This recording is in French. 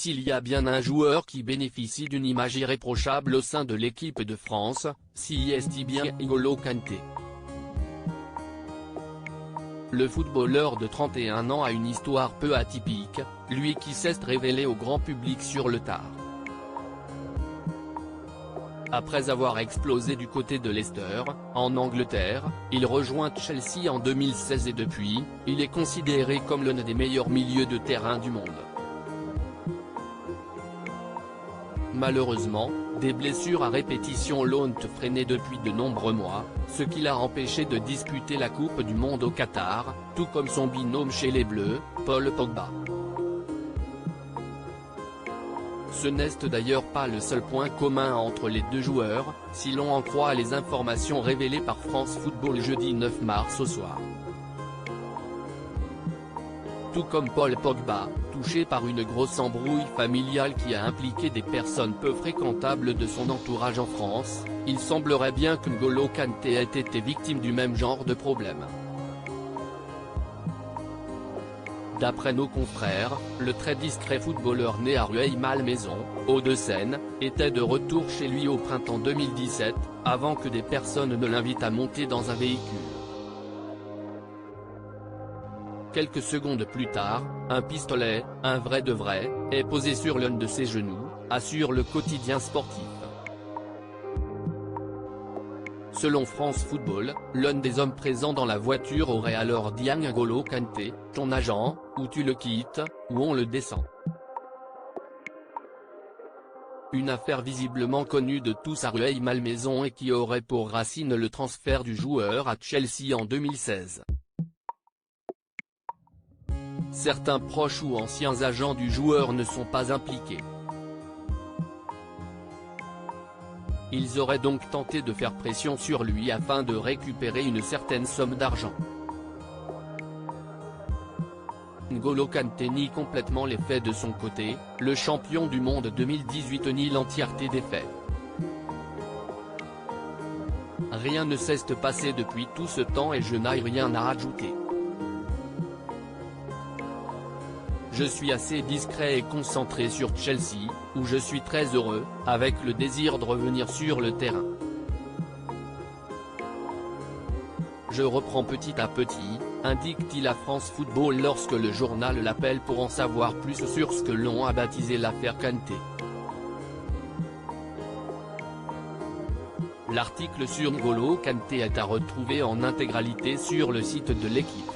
S'il y a bien un joueur qui bénéficie d'une image irréprochable au sein de l'équipe de France, c'est bien N'Golo Kanté. Le footballeur de 31 ans a une histoire peu atypique, lui qui s'est révélé au grand public sur le tard. Après avoir explosé du côté de Leicester, en Angleterre, il rejoint Chelsea en 2016 et depuis, il est considéré comme l'un des meilleurs milieux de terrain du monde. Malheureusement, des blessures à répétition l'ont freiné depuis de nombreux mois, ce qui l'a empêché de disputer la Coupe du Monde au Qatar, tout comme son binôme chez les Bleus, Paul Pogba. Ce n'est d'ailleurs pas le seul point commun entre les deux joueurs, si l'on en croit les informations révélées par France Football jeudi 9 mars au soir. Tout comme Paul Pogba, touché par une grosse embrouille familiale qui a impliqué des personnes peu fréquentables de son entourage en France, il semblerait bien que N'Golo Kanté ait été victime du même genre de problème. D'après nos confrères, le très discret footballeur né à Rueil-Malmaison, Hauts-de-Seine, était de retour chez lui au printemps 2017, avant que des personnes ne l'invitent à monter dans un véhicule. Quelques secondes plus tard, un pistolet, un vrai de vrai, est posé sur l'un de ses genoux, assure le quotidien sportif. Selon France Football, l'un des hommes présents dans la voiture aurait alors dit à N'Golo Kanté, « Ton agent, ou tu le quittes, ou on le descend ». Une affaire visiblement connue de tous à Rueil-Malmaison et qui aurait pour racine le transfert du joueur à Chelsea en 2016. Certains proches ou anciens agents du joueur ne sont pas impliqués. Ils auraient donc tenté de faire pression sur lui afin de récupérer une certaine somme d'argent. N'Golo Kanté nie complètement les faits de son côté, le champion du monde 2018 nie l'entièreté des faits. Rien ne s'est passé depuis tout ce temps et je n'ai rien à ajouter. Je suis assez discret et concentré sur Chelsea, où je suis très heureux, avec le désir de revenir sur le terrain. Je reprends petit à petit, indique-t-il à France Football lorsque le journal l'appelle pour en savoir plus sur ce que l'on a baptisé l'affaire Kanté. L'article sur N'Golo Kanté est à retrouver en intégralité sur le site de l'équipe.